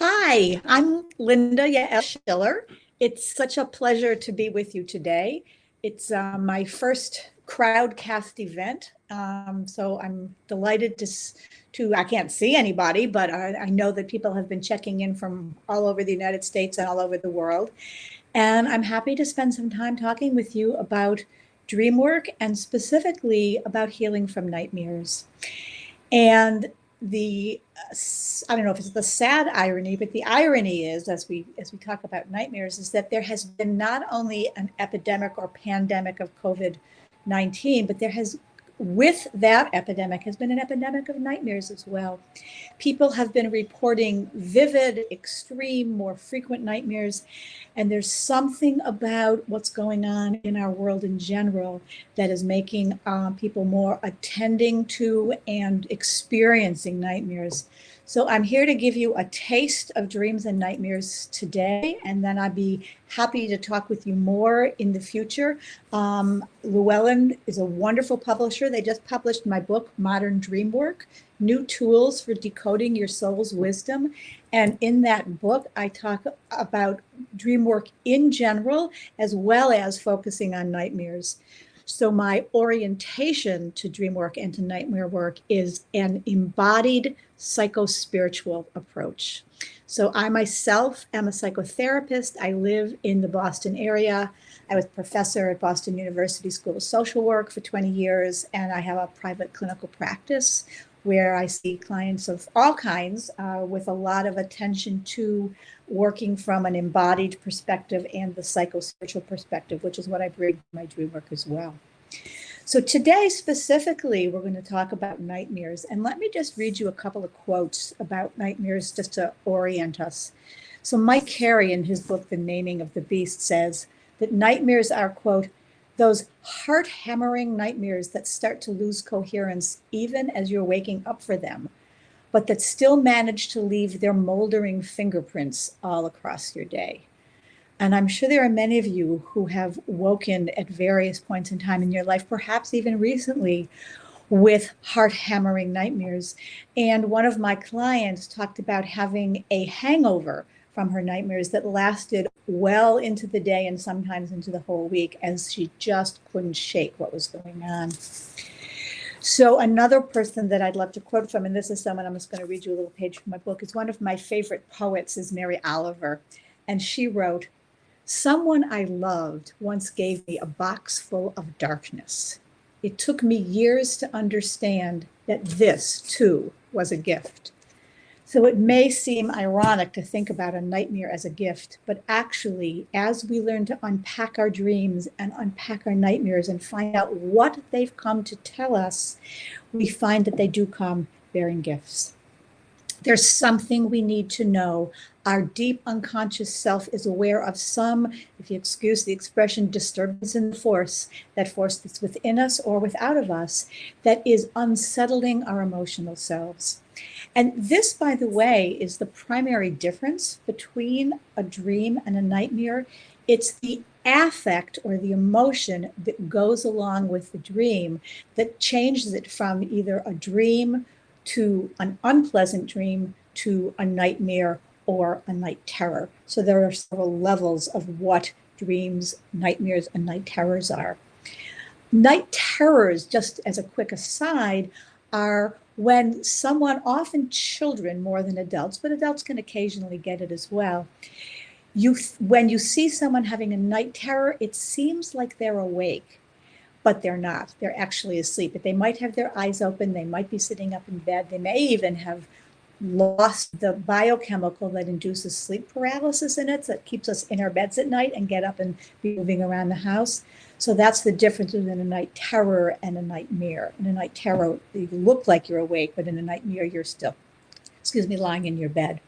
Hi, I'm Linda Yael Schiller. It's such a pleasure to be with you today. It's my first crowdcast event, so I'm delighted I can't see anybody, but I know that people have been checking in from all over the United States and all over the world. And I'm happy to spend some time talking with you about dream work and specifically about healing from nightmares. And the I don't know if it's the sad irony, but the irony is, as we talk about nightmares, is that there has been not only an epidemic or pandemic of COVID-19, but with that epidemic has been an epidemic of nightmares as well. People have been reporting vivid, extreme, more frequent nightmares. And there's something about what's going on in our world in general that is making people more attending to and experiencing nightmares. So I'm here to give you a taste of dreams and nightmares today, and then I'd be happy to talk with you more in the future. Llewellyn is a wonderful publisher. They just published my book, Modern Dreamwork, New Tools for Decoding Your Soul's Wisdom. And in that book, I talk about dream work in general, as well as focusing on nightmares. So my orientation to dream work and to nightmare work is an embodied psychospiritual approach. So I myself am a psychotherapist. I live in the Boston area. I was a professor at Boston University School of Social Work for 20 years, and I have a private clinical practice where I see clients of all kinds with a lot of attention to working from an embodied perspective and the psychospiritual perspective, which is what I bring to my dream work as well. So today specifically, we're going to talk about nightmares. And let me just read you a couple of quotes about nightmares just to orient us. So Mike Carey, in his book, The Naming of the Beast, says that nightmares are, quote, those heart-hammering nightmares that start to lose coherence even as you're waking up for them, but that still manage to leave their moldering fingerprints all across your day. And I'm sure there are many of you who have woken at various points in time in your life, perhaps even recently, with heart-hammering nightmares. And one of my clients talked about having a hangover from her nightmares that lasted well into the day and sometimes into the whole week, as she just couldn't shake what was going on. So another person that I'd love to quote from, and this is someone, I'm just going to read you a little page from my book, is one of my favorite poets is Mary Oliver. And she wrote, "Someone I loved once gave me a box full of darkness. It took me years to understand that this, too, was a gift." So it may seem ironic to think about a nightmare as a gift, but actually, as we learn to unpack our dreams and unpack our nightmares and find out what they've come to tell us, we find that they do come bearing gifts. There's something we need to know. Our deep unconscious self is aware of some, if you excuse the expression, disturbance in the force, that force that's within us or without of us, that is unsettling our emotional selves. And this, by the way, is the primary difference between a dream and a nightmare. It's the affect or the emotion that goes along with the dream that changes it from either a dream to an unpleasant dream to a nightmare or a night terror. So there are several levels of what dreams, nightmares, and night terrors are. Night terrors, just as a quick aside, are when someone, often children more than adults, but adults can occasionally get it as well. When you see someone having a night terror, it seems like they're awake, but they're not. They're actually asleep. But they might have their eyes open. They might be sitting up in bed. They may even have lost the biochemical that induces sleep paralysis in it, that keeps us in our beds at night and get up and be moving around the house. So that's the difference between a night terror and a nightmare. In a night terror, you look like you're awake, but in a nightmare, you're still, lying in your bed.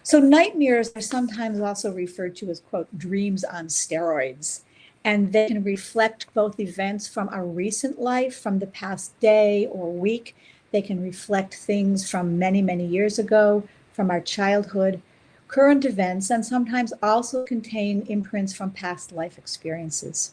So nightmares are sometimes also referred to as, quote, dreams on steroids. And they can reflect both events from our recent life, from the past day or week. They can reflect things from many, many years ago, from our childhood, current events, and sometimes also contain imprints from past life experiences.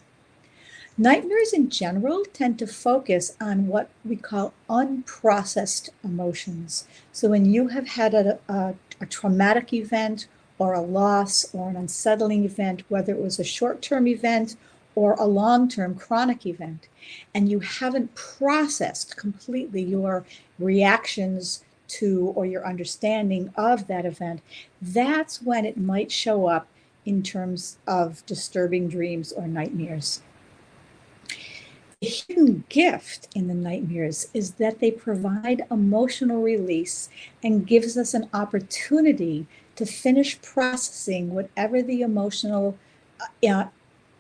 Nightmares in general tend to focus on what we call unprocessed emotions. So when you have had a a traumatic event or a loss or an unsettling event, whether it was a short-term event or a long-term chronic event, and you haven't processed completely your reactions to or your understanding of that event, that's when it might show up in terms of disturbing dreams or nightmares. The hidden gift in the nightmares is that they provide emotional release and gives us an opportunity to finish processing whatever the emotional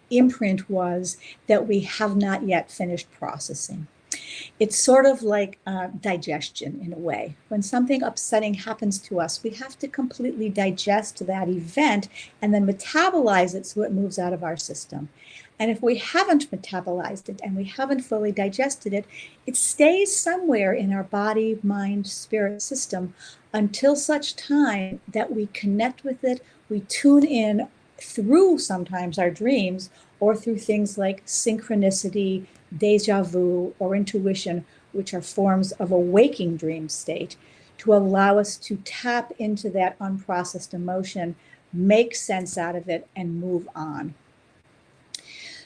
imprint was that we have not yet finished processing. It's sort of like digestion in a way. When something upsetting happens to us, we have to completely digest that event and then metabolize it so it moves out of our system. And if we haven't metabolized it and we haven't fully digested it, it stays somewhere in our body, mind, spirit system until such time that we connect with it, we tune in through sometimes our dreams or through things like synchronicity, deja vu, or intuition, which are forms of a waking dream state, to allow us to tap into that unprocessed emotion, make sense out of it, and move on.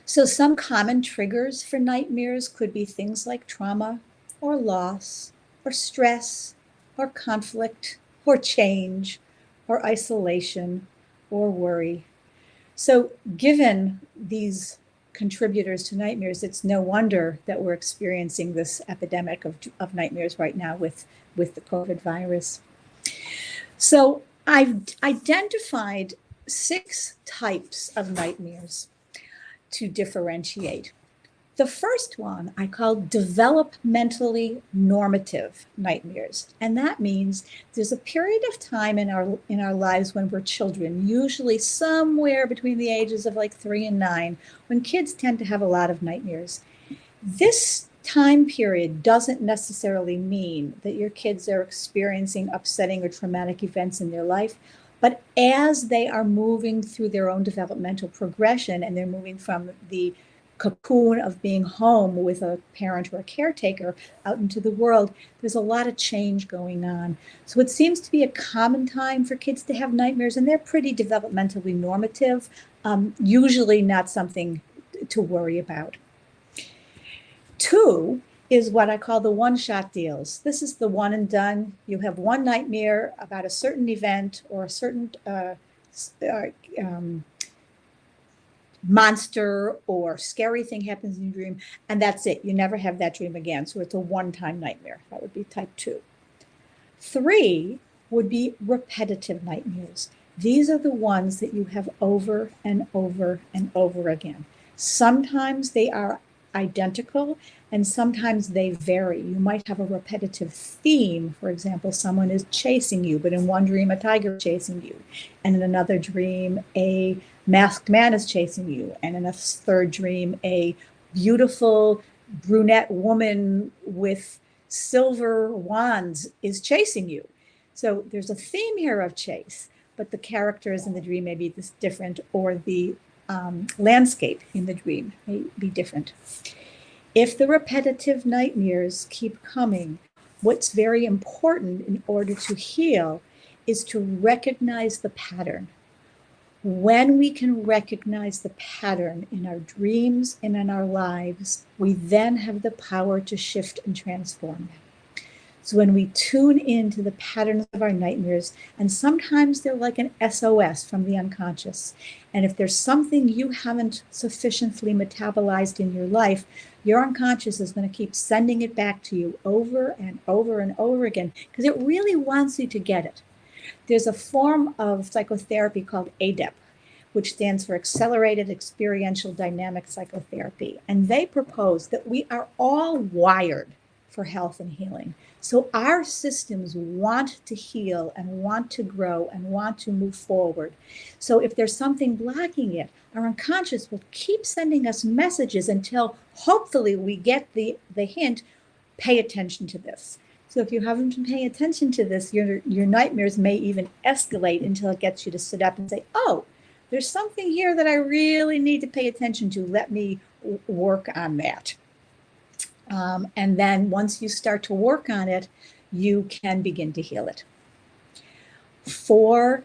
So some common triggers for nightmares could be things like trauma or loss or stress or conflict or change or isolation or worry. So given these contributors to nightmares, it's no wonder that we're experiencing this epidemic of nightmares right now with the COVID virus. So I've identified 6 types of nightmares to differentiate. The first one I call developmentally normative nightmares. And that means there's a period of time in our lives when we're children, usually somewhere between the ages of like 3 and 9, when kids tend to have a lot of nightmares. This time period doesn't necessarily mean that your kids are experiencing upsetting or traumatic events in their life, but as they are moving through their own developmental progression and they're moving from the cocoon of being home with a parent or a caretaker out into the world, there's a lot of change going on. So it seems to be a common time for kids to have nightmares, and they're pretty developmentally normative, usually not something to worry about. 2 is what I call the one-shot deals. This is the one and done. You have one nightmare about a certain event or a certain monster or scary thing happens in your dream, and that's it. You never have that dream again. So it's a one-time nightmare. That would be type 2. 3 would be repetitive nightmares. These are the ones that you have over and over and over again. Sometimes they are identical, and sometimes they vary. You might have a repetitive theme. For example, someone is chasing you, but in one dream, a tiger is chasing you. And in another dream, a masked man is chasing you. And in a third dream, a beautiful brunette woman with silver wands is chasing you. So there's a theme here of chase, but the characters in the dream may be different, or the landscape in the dream may be different. If the repetitive nightmares keep coming, what's very important in order to heal is to recognize the pattern. When we can recognize the pattern in our dreams and in our lives, we then have the power to shift and transform them. So when we tune into the patterns of our nightmares, and sometimes they're like an SOS from the unconscious. And if there's something you haven't sufficiently metabolized in your life, your unconscious is going to keep sending it back to you over and over and over again, because it really wants you to get it. There's a form of psychotherapy called ADEP, which stands for Accelerated Experiential Dynamic Psychotherapy. And they propose that we are all wired for health and healing. So our systems want to heal and want to grow and want to move forward. So if there's something blocking it, our unconscious will keep sending us messages until hopefully we get the hint, pay attention to this. So if you haven't been paying attention to this, your nightmares may even escalate until it gets you to sit up and say, oh, there's something here that I really need to pay attention to. Let me work on that. And then once you start to work on it, you can begin to heal it. 4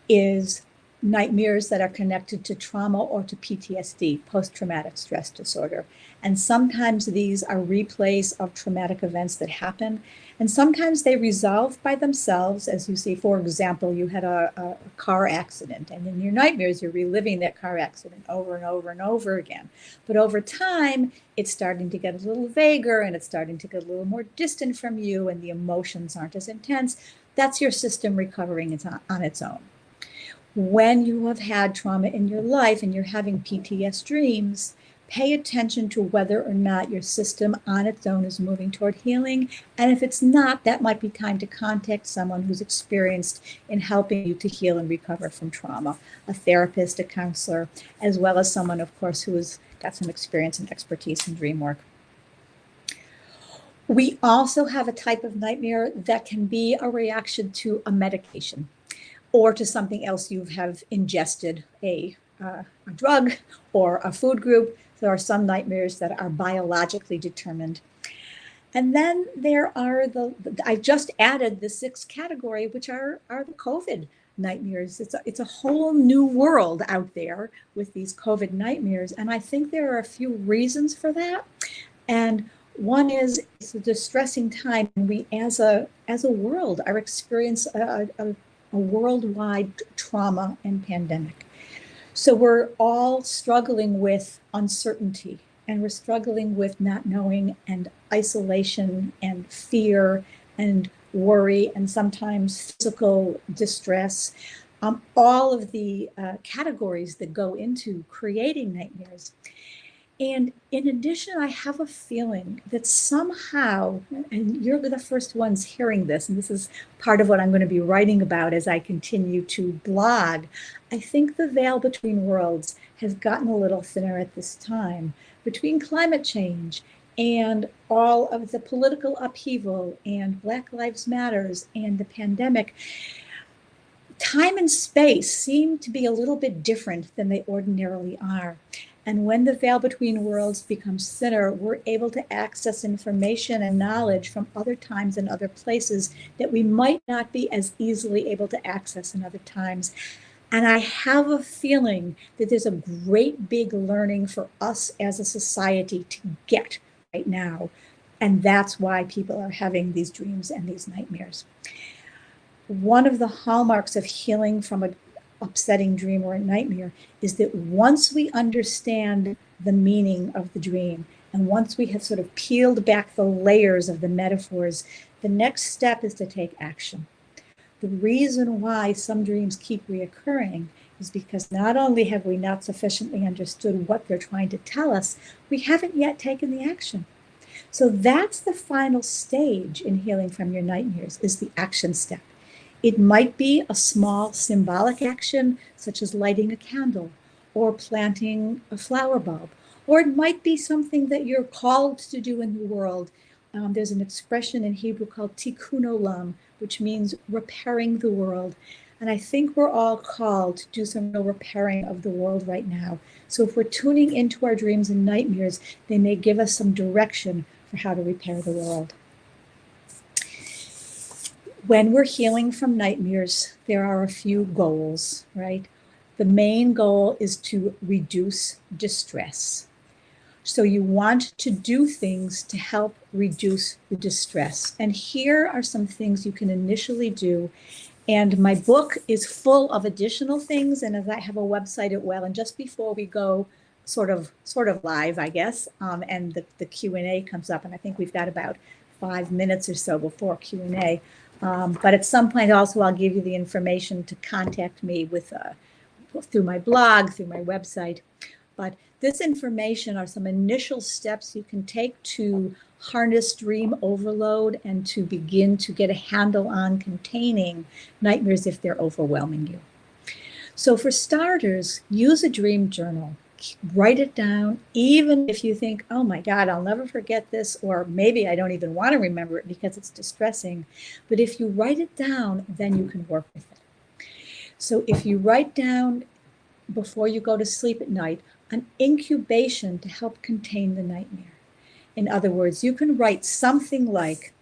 is nightmares that are connected to trauma or to PTSD, post-traumatic stress disorder. And sometimes these are replays of traumatic events that happen. And sometimes they resolve by themselves. As you see, for example, you had a car accident, and in your nightmares, you're reliving that car accident over and over and over again. But over time, it's starting to get a little vaguer, and it's starting to get a little more distant from you, and the emotions aren't as intense. That's your system recovering on its own. When you have had trauma in your life and you're having PTS dreams, pay attention to whether or not your system on its own is moving toward healing. And if it's not, that might be time to contact someone who's experienced in helping you to heal and recover from trauma, a therapist, a counselor, as well as someone, of course, who has got some experience and expertise in dream work. We also have a type of nightmare that can be a reaction to a medication or to something else you have ingested, a drug or a food group. There are some nightmares that are biologically determined. And then there are I just added the 6th category, which are the COVID nightmares. It's a whole new world out there with these COVID nightmares. And I think there are a few reasons for that. And one is it's a distressing time. And we, as a world, are experiencing a worldwide trauma and pandemic. So we're all struggling with uncertainty, and we're struggling with not knowing, and isolation and fear and worry, and sometimes physical distress. All of the categories that go into creating nightmares. And in addition, I have a feeling that somehow, and you're the first ones hearing this, and this is part of what I'm going to be writing about as I continue to blog, I think the veil between worlds has gotten a little thinner at this time. Between climate change and all of the political upheaval and Black Lives Matters and the pandemic, time and space seem to be a little bit different than they ordinarily are. And when the veil between worlds becomes thinner, we're able to access information and knowledge from other times and other places that we might not be as easily able to access in other times. And I have a feeling that there's a great big learning for us as a society to get right now. And that's why people are having these dreams and these nightmares. One of the hallmarks of healing from an upsetting dream or a nightmare is that once we understand the meaning of the dream, and once we have sort of peeled back the layers of the metaphors, the next step is to take action. The reason why some dreams keep reoccurring is because not only have we not sufficiently understood what they're trying to tell us, we haven't yet taken the action. So that's the final stage in healing from your nightmares, is the action step. It might be a small symbolic action, such as lighting a candle or planting a flower bulb, or it might be something that you're called to do in the world. There's an expression in Hebrew called tikkun olam, which means repairing the world. And I think we're all called to do some real repairing of the world right now. So if we're tuning into our dreams and nightmares, they may give us some direction for how to repair the world. When we're healing from nightmares, there are a few goals, right? The main goal is to reduce distress. So you want to do things to help reduce the distress. And here are some things you can initially do. And my book is full of additional things. And as I have a website at Llewellyn, just before we go sort of live, I guess, and the Q&A comes up, and I think we've got about 5 minutes or so before Q&A. But at some point also, I'll give you the information to contact me with through my blog, through my website. But this information are some initial steps you can take to harness dream overload and to begin to get a handle on containing nightmares if they're overwhelming you. So for starters, use a dream journal. Write it down, even if you think, oh my God, I'll never forget this, or maybe I don't even want to remember it because it's distressing. But if you write it down, then you can work with it. So if you write down before you go to sleep at night, an incubation to help contain the nightmare. In other words, you can write something like,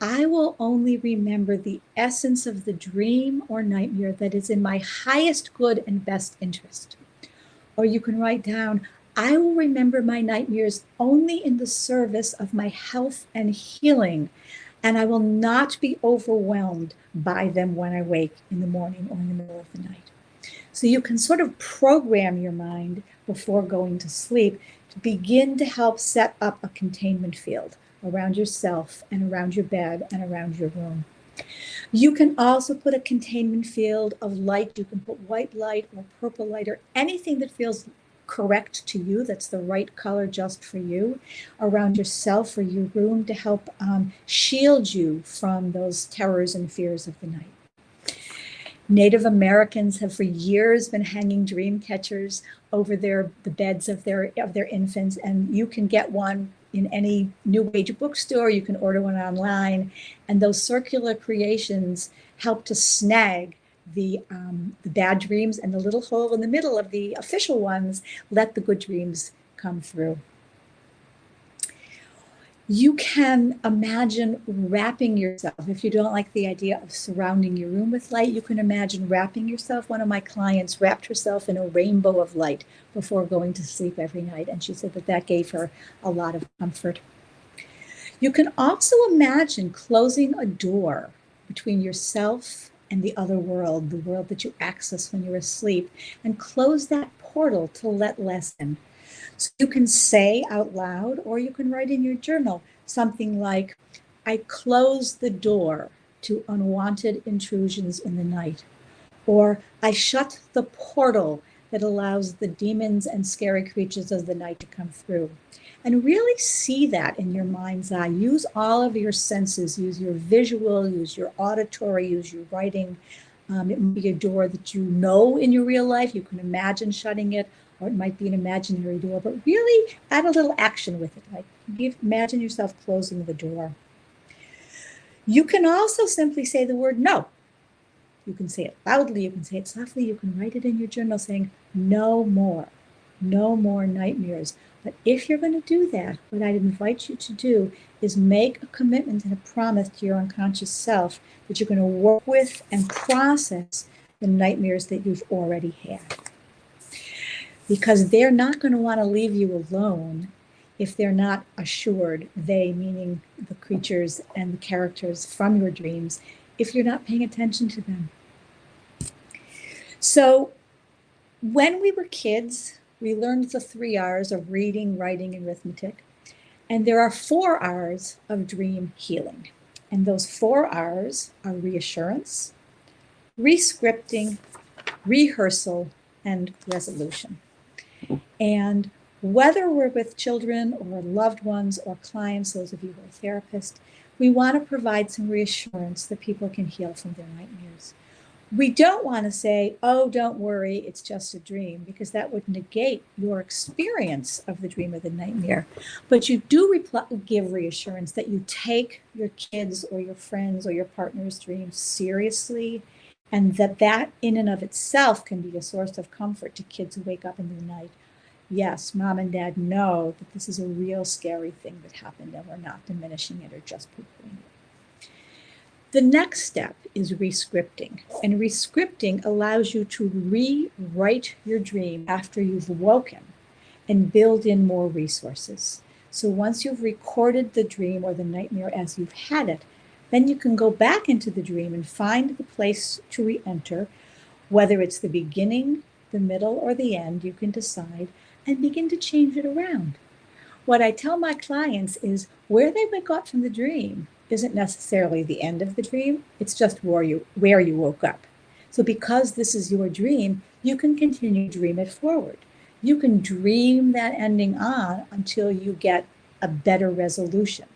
I will only remember the essence of the dream or nightmare that is in my highest good and best interest. Or you can write down, I will remember my nightmares only in the service of my health and healing, and I will not be overwhelmed by them when I wake in the morning or in the middle of the night. So you can sort of program your mind before going to sleep to begin to help set up a containment field around yourself and around your bed and around your room. You can also put a containment field of light. You can put white light or purple light or anything that feels correct to you, that's the right color just for you, around yourself or your room to help shield you from those terrors and fears of the night. Native Americans have for years been hanging dream catchers over the beds of their infants, and you can get one in any New Age bookstore. You can order one online, and those circular creations help to snag the bad dreams, and the little hole in the middle of the official ones let the good dreams come through. You can imagine wrapping yourself. If you don't like the idea of surrounding your room with light, you can imagine wrapping yourself. One of my clients wrapped herself in a rainbow of light before going to sleep every night, and she said that that gave her a lot of comfort. You can also imagine closing a door between yourself and the other world, the world that you access when you're asleep, and close that portal to let less in. So you can say out loud, or you can write in your journal something like, I close the door to unwanted intrusions in the night, or I shut the portal that allows the demons and scary creatures of the night to come through. And really see that in your mind's eye. Use all of your senses, use your visual, use your auditory, use your writing. It might be a door that you know in your real life. You can imagine shutting it, or it might be an imaginary door, but really add a little action with it. Like imagine yourself closing the door. You can also simply say the word no. You can say it loudly, you can say it softly, you can write it in your journal saying, no more nightmares. But if you're going to do that, what I'd invite you to do is make a commitment and a promise to your unconscious self that you're going to work with and process the nightmares that you've already had. Because they're not going to want to leave you alone if they're not assured, they meaning the creatures and the characters from your dreams, if you're not paying attention to them. So when we were kids, we learned the 3 R's of reading, writing, and arithmetic. And there are 4 R's of dream healing. And those 4 R's are reassurance, Rhys Crypting, rehearsal, and resolution. And whether we're with children or loved ones or clients, those of you who are therapists, we want to provide some reassurance that people can heal from their nightmares. We don't want to say, oh, don't worry, it's just a dream, because that would negate your experience of the dream or the nightmare. But you do give reassurance that you take your kids or your friends or your partner's dreams seriously, and that in and of itself can be a source of comfort to kids who wake up in the night. Yes, mom and dad know that this is a real scary thing that happened, and we're not diminishing it or just poo-pooing it. The next step is Rhys Crypting, and Rhys Crypting allows you to rewrite your dream after you've woken and build in more resources. So once you've recorded the dream or the nightmare as you've had it, then you can go back into the dream and find the place to re-enter, whether it's the beginning, the middle, or the end, you can decide, and begin to change it around. What I tell my clients is where they got from the dream isn't necessarily the end of the dream, it's just where you woke up. So because this is your dream, you can continue to dream it forward. You can dream that ending on until you get a better resolution.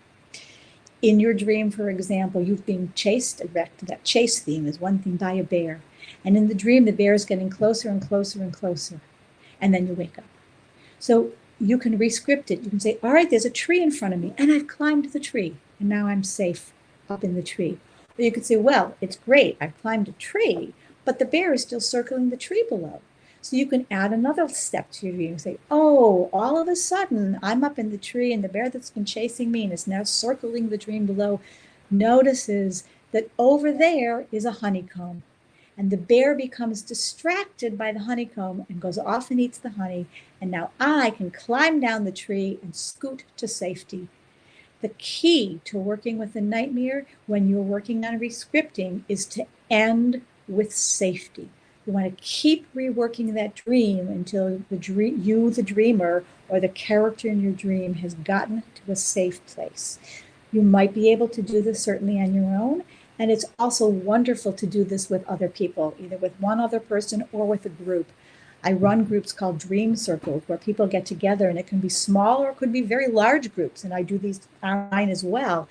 In your dream, for example, you've been chased, that chase theme is one thing, by a bear. And in the dream, the bear is getting closer and closer and closer. And then you wake up. So you can re-script it. You can say, all right, there's a tree in front of me, and I've climbed the tree, and now I'm safe up in the tree. Or you could say, well, it's great, I've climbed a tree, but the bear is still circling the tree below. So you can add another step to your dream and say, oh, all of a sudden, I'm up in the tree, and the bear that's been chasing me and is now circling the dream below notices that over there is a honeycomb. And the bear becomes distracted by the honeycomb and goes off and eats the honey. And now I can climb down the tree and scoot to safety. The key to working with a nightmare when you're working on rescripting is to end with safety. You want to keep reworking that dream until the dreamer, or the character in your dream has gotten to a safe place. You might be able to do this certainly on your own. And it's also wonderful to do this with other people, either with one other person or with a group. I run groups called dream circles where people get together, and it can be small or it could be very large groups. And I do these online as well,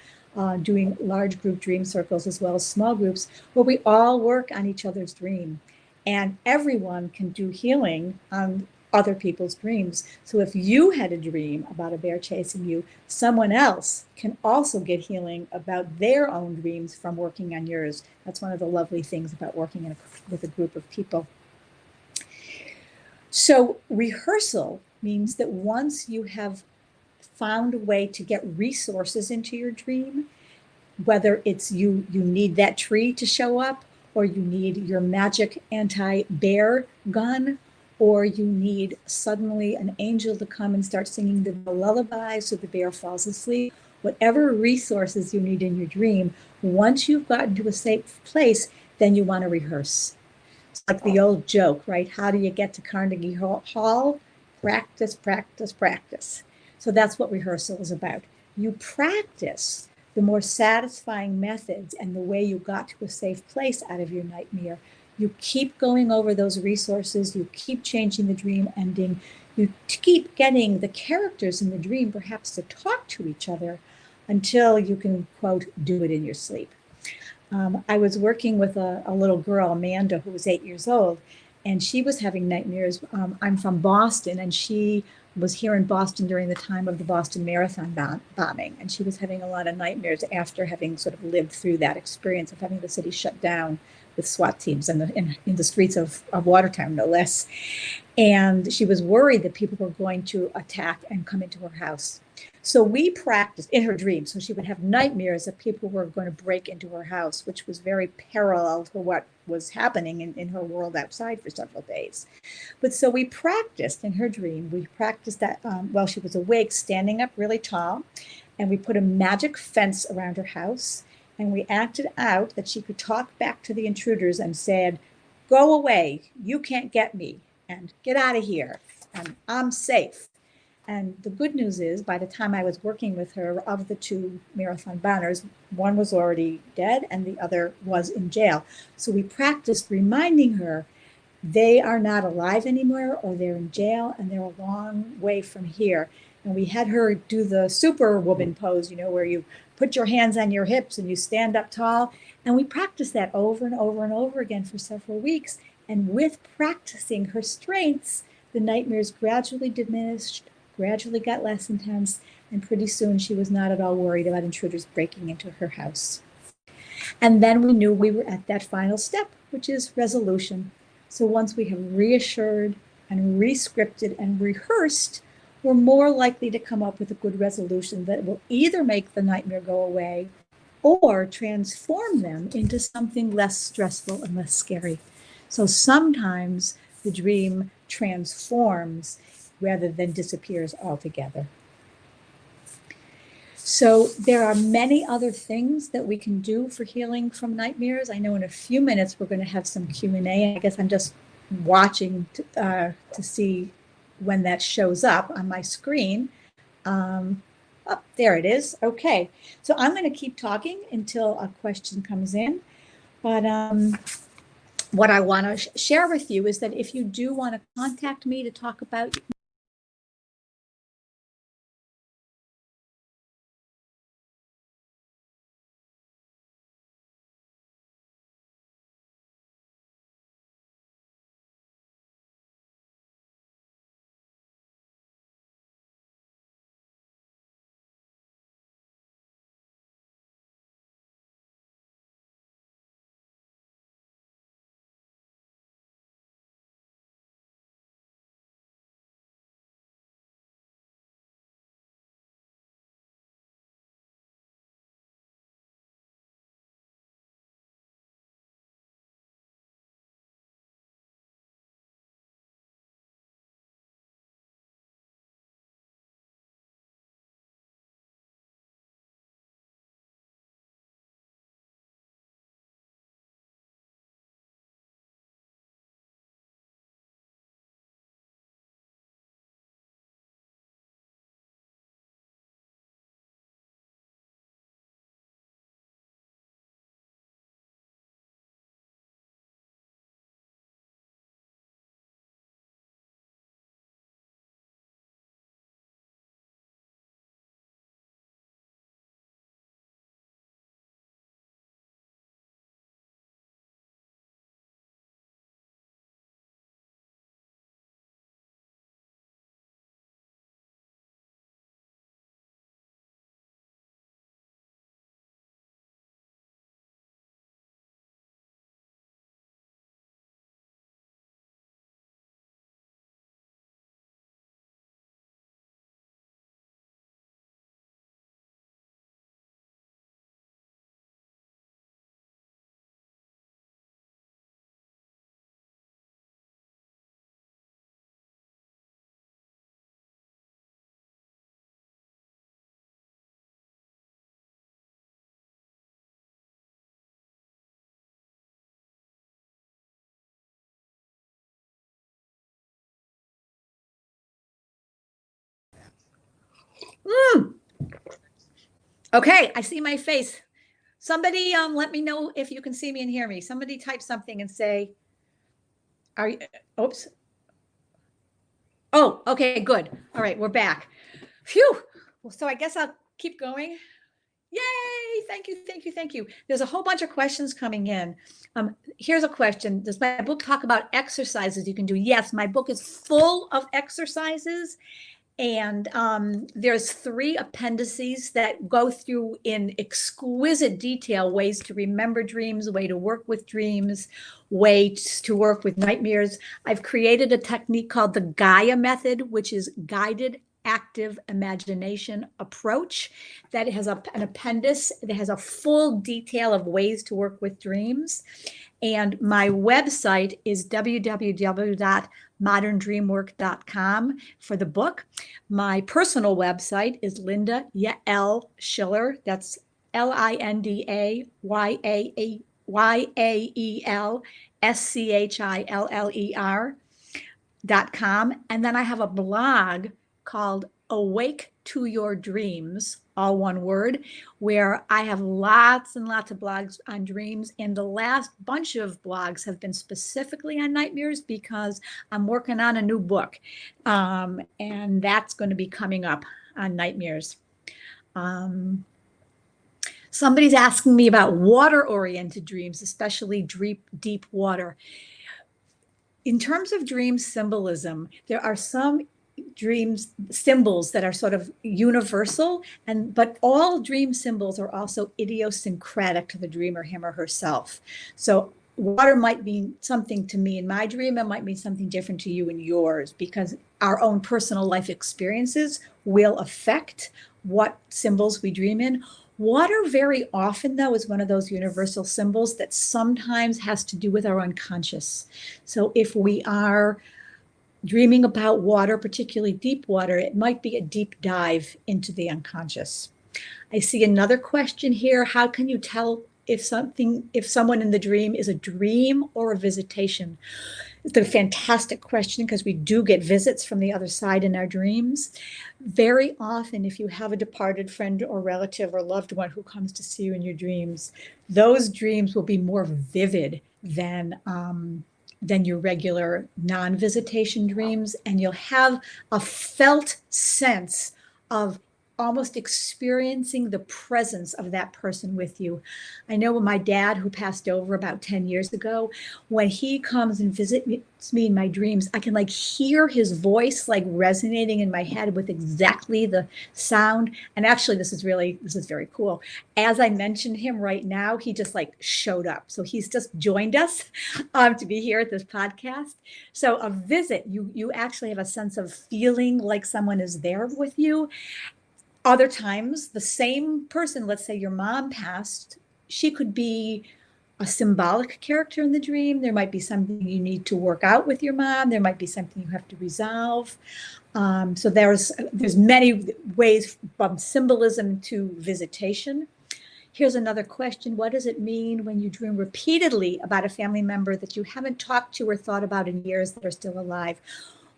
doing large group dream circles as well as small groups where we all work on each other's dream. And everyone can do healing on other people's dreams. So if you had a dream about a bear chasing you, someone else can also get healing about their own dreams from working on yours. That's one of the lovely things about working with a group of people. So rehearsal means that once you have found a way to get resources into your dream, whether it's you need that tree to show up, or you need your magic anti-bear gun, or you need suddenly an angel to come and start singing the lullaby so the bear falls asleep, whatever resources you need in your dream, once you've gotten to a safe place, then you want to rehearse. It's like the old joke, right? How do you get to Carnegie Hall? Practice, practice, practice. So that's what rehearsal is about. You practice the more satisfying methods and the way you got to a safe place out of your nightmare. You keep going over those resources. You keep changing the dream ending. You keep getting the characters in the dream perhaps to talk to each other until you can, quote, do it in your sleep. I was working with a little girl, Amanda, who was 8 years old, and she was having nightmares. I'm from Boston, and she was here in Boston during the time of the Boston Marathon bombing, and she was having a lot of nightmares after having sort of lived through that experience of having the city shut down with SWAT teams in the streets of Watertown, no less. And she was worried that people were going to attack and come into her house. So we practiced in her dreams. So she would have nightmares that people were going to break into her house, which was very parallel to what was happening in her world outside for several days. But so we practiced in her dream. We practiced that while she was awake, standing up really tall. And we put a magic fence around her house. And we acted out that she could talk back to the intruders and said, "Go away, you can't get me, and get out of here, and I'm safe." And the good news is, by the time I was working with her, of the two marathon bombers, one was already dead and the other was in jail. So we practiced reminding her they are not alive anymore, or they're in jail and they're a long way from here. And we had her do the Superwoman Pose, where you put your hands on your hips and you stand up tall. And we practiced that over and over and over again for several weeks. And with practicing her strengths, the nightmares gradually diminished, gradually got less intense, and pretty soon she was not at all worried about intruders breaking into her house. And then we knew we were at that final step, which is resolution. So once we have reassured and rescripted and rehearsed, we're more likely to come up with a good resolution that will either make the nightmare go away or transform them into something less stressful and less scary. So sometimes the dream transforms rather than disappears altogether. So there are many other things that we can do for healing from nightmares. I know in a few minutes we're going to have some Q&A. I guess I'm just watching to see when that shows up on my screen. Oh, there it is. Okay, so I'm going to keep talking until a question comes in. But what I want to share with you is that if you do want to contact me to talk about Okay, I see my face. Somebody let me know if you can see me and hear me. Somebody type something and say, are you, oops. Oh, okay, good. All right, we're back. Phew. Well, so I guess I'll keep going. Yay, thank you, thank you, thank you. There's a whole bunch of questions coming in. Here's a question. Does my book talk about exercises you can do? Yes, my book is full of exercises. And there's 3 appendices that go through in exquisite detail ways to remember dreams, way to work with dreams, ways to work with nightmares. I've created a technique called the Gaia Method, which is guided active imagination approach that has an appendix that has a full detail of ways to work with dreams. And my website is www.moderndreamwork.com for the book. My personal website is Linda Yael Schiller. That's LindaYaelSchiller.com. And then I have a blog called Awake to Your Dreams, all one word, where I have lots and lots of blogs on dreams. And the last bunch of blogs have been specifically on nightmares because I'm working on a new book. And that's going to be coming up on nightmares. Somebody's asking me about water-oriented dreams, especially deep water. In terms of dream symbolism, there are some dreams symbols that are sort of universal, but all dream symbols are also idiosyncratic to the dreamer, him or herself. So water might mean something to me in my dream, it might mean something different to you in yours, because our own personal life experiences will affect what symbols we dream in. Water very often, though, is one of those universal symbols that sometimes has to do with our unconscious. So if we are dreaming about water, particularly deep water, it might be a deep dive into the unconscious. I see another question here. How can you tell if someone in the dream is a dream or a visitation? It's a fantastic question because we do get visits from the other side in our dreams. Very often, if you have a departed friend or relative or loved one who comes to see you in your dreams, those dreams will be more vivid than your regular non-visitation dreams, and you'll have a felt sense of almost experiencing the presence of that person with you. I know when my dad, who passed over about 10 years ago, when he comes and visits me in my dreams, I can hear his voice resonating in my head with exactly the sound. And actually, this is very cool. As I mentioned him right now, he just showed up. So he's just joined us to be here at this podcast. So a visit, you actually have a sense of feeling like someone is there with you. Other times, the same person, let's say your mom passed, she could be a symbolic character in the dream. There might be something you need to work out with your mom. There might be something you have to resolve. So there's many ways from symbolism to visitation. Here's another question. What does it mean when you dream repeatedly about a family member that you haven't talked to or thought about in years that are still alive?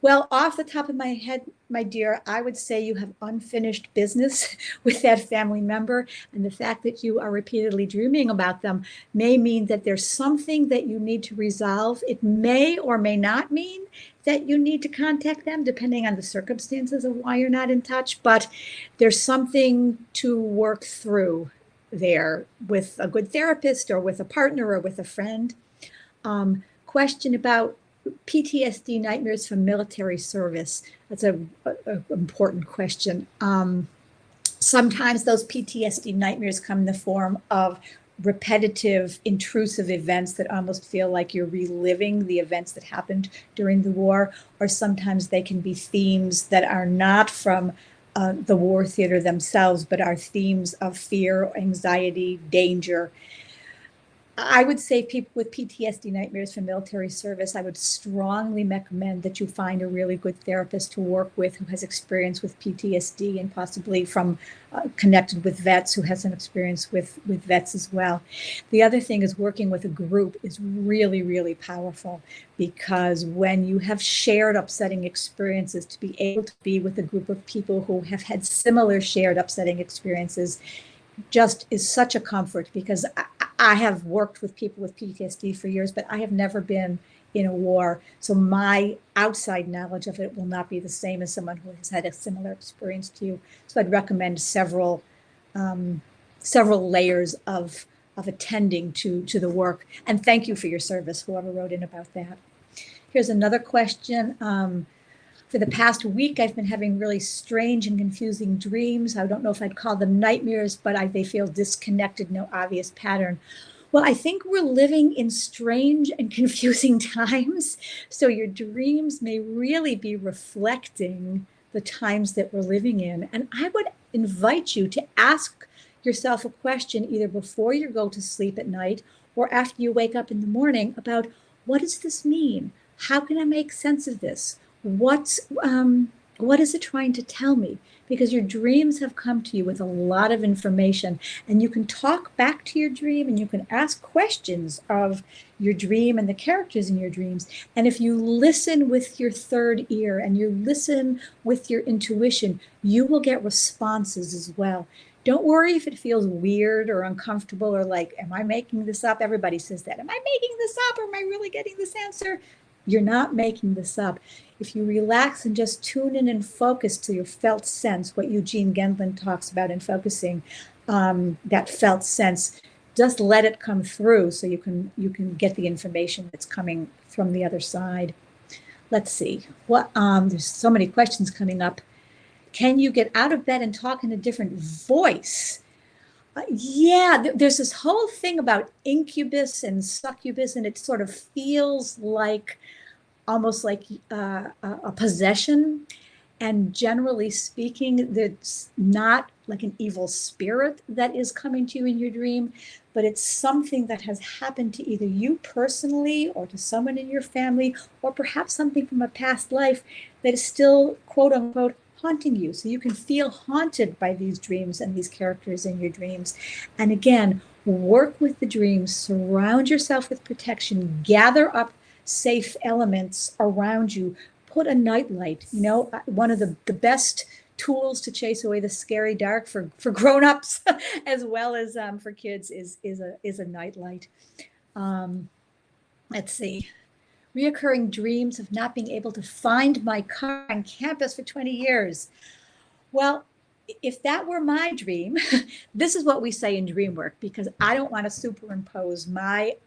Well, off the top of my head, my dear, I would say you have unfinished business with that family member. And the fact that you are repeatedly dreaming about them may mean that there's something that you need to resolve. It may or may not mean that you need to contact them, depending on the circumstances of why you're not in touch. But there's something to work through there with a good therapist or with a partner or with a friend. Question about PTSD nightmares from military service. That's an important question. Sometimes those PTSD nightmares come in the form of repetitive, intrusive events that almost feel like you're reliving the events that happened during the war, or sometimes they can be themes that are not from the war theater themselves, but are themes of fear, anxiety, danger. I would say people with PTSD nightmares from military service, I would strongly recommend that you find a really good therapist to work with who has experience with PTSD and possibly from connected with vets who has some experience with vets as well. The other thing is working with a group is really, really powerful, because when you have shared upsetting experiences, to be able to be with a group of people who have had similar shared upsetting experiences just is such a comfort, because I have worked with people with PTSD for years, but I have never been in a war. So my outside knowledge of it will not be the same as someone who has had a similar experience to you. So I'd recommend several layers of attending to the work. And thank you for your service, whoever wrote in about that. Here's another question. For the past week, I've been having really strange and confusing dreams. I don't know if I'd call them nightmares, but they feel disconnected, no obvious pattern. Well, I think we're living in strange and confusing times. So your dreams may really be reflecting the times that we're living in. And I would invite you to ask yourself a question either before you go to sleep at night or after you wake up in the morning about, what does this mean? How can I make sense of this? What is it trying to tell me? Because your dreams have come to you with a lot of information, and you can talk back to your dream and you can ask questions of your dream and the characters in your dreams. And if you listen with your third ear and you listen with your intuition, you will get responses as well. Don't worry if it feels weird or uncomfortable or like, am I making this up? Everybody says that. Am I making this up, or am I really getting this answer? You're not making this up. If you relax and just tune in and focus to your felt sense, what Eugene Gendlin talks about in focusing, that felt sense, just let it come through so you can get the information that's coming from the other side. Let's see. There's so many questions coming up. Can you get out of bed and talk in a different voice? Yeah, there's this whole thing about incubus and succubus, and it sort of feels like almost like a possession. And generally speaking, that's not like an evil spirit that is coming to you in your dream, but it's something that has happened to either you personally or to someone in your family, or perhaps something from a past life that is still, quote unquote, haunting you. So you can feel haunted by these dreams and these characters in your dreams. And again, work with the dreams, surround yourself with protection, gather up safe elements around you, put a nightlight. You know, one of the best tools to chase away the scary dark for grown-ups as well as for kids is a nightlight. Let's see. Reoccurring dreams of not being able to find my car on campus for 20 years. Well, if that were my dream, this is what we say in Dreamwork, because I don't want to superimpose my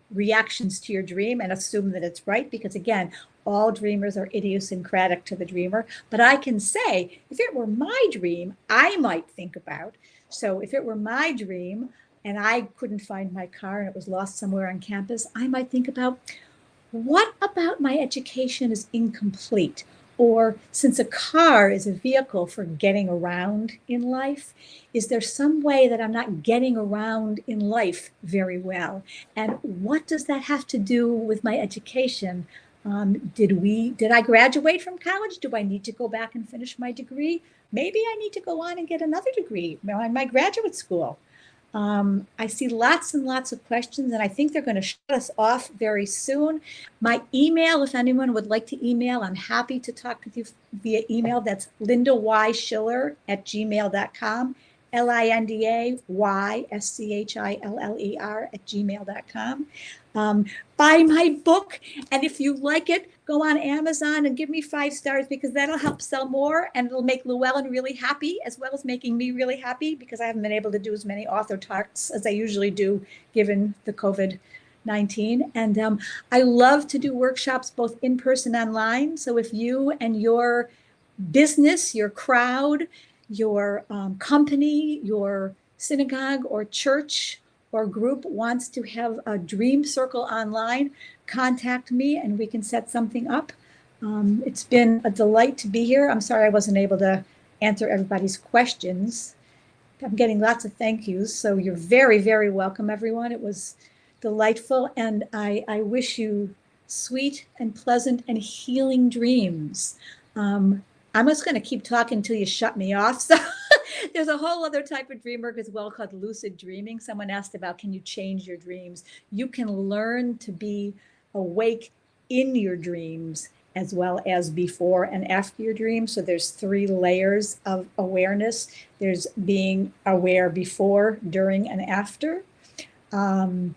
reactions to your dream and assume that it's right, because again, all dreamers are idiosyncratic to the dreamer. But I can say, if it were my dream, I might think about. So if it were my dream and I couldn't find my car and it was lost somewhere on campus, I might think about, what about my education is incomplete? Or since a car is a vehicle for getting around in life, is there some way that I'm not getting around in life very well? And what does that have to do with my education? Did I graduate from college? Do I need to go back and finish my degree? Maybe I need to go on and get another degree in my graduate school. I see lots and lots of questions, and I think they're going to shut us off very soon. My email, if anyone would like to email, I'm happy to talk with you via email. That's lindaYschiller@gmail.com, LindaYschiller@gmail.com. Buy my book, and if you like it, go on Amazon and give me 5 stars, because that'll help sell more, and it'll make Llewellyn really happy, as well as making me really happy, because I haven't been able to do as many author talks as I usually do given the COVID-19. And I love to do workshops both in person and online. So if you and your business, your crowd, your company, your synagogue or church or group wants to have a dream circle online, contact me and we can set something up. It's been a delight to be here. I'm sorry I wasn't able to answer everybody's questions. I'm getting lots of thank yous, so you're very, very welcome, everyone. It was delightful, and I wish you sweet and pleasant and healing dreams. I'm just going to keep talking until you shut me off. So there's a whole other type of dream work as well called lucid dreaming. Someone asked about, can you change your dreams? You can learn to be awake in your dreams as well as before and after your dream. So there's 3 layers of awareness. There's being aware before, during, and after. And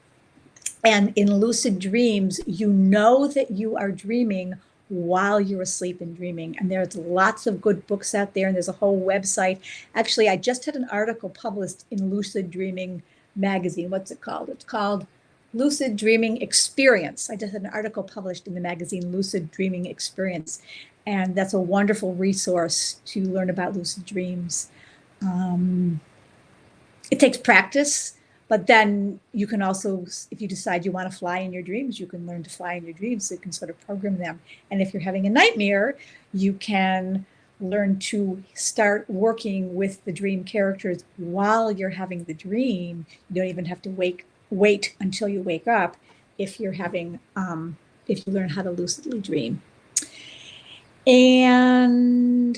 in lucid dreams, you know that you are dreaming while you're asleep and dreaming. And there's lots of good books out there, and there's a whole website. Actually, I just had an article published in Lucid Dreaming magazine. What's it called? It's called Lucid Dreaming Experience. I just had an article published in the magazine Lucid Dreaming Experience. And that's a wonderful resource to learn about lucid dreams. It takes practice. But then you can also, if you decide you want to fly in your dreams, you can learn to fly in your dreams. So you can sort of program them. And if you're having a nightmare, you can learn to start working with the dream characters while you're having the dream. You don't even have to wait until you wake up if you're having, if you learn how to lucidly dream. And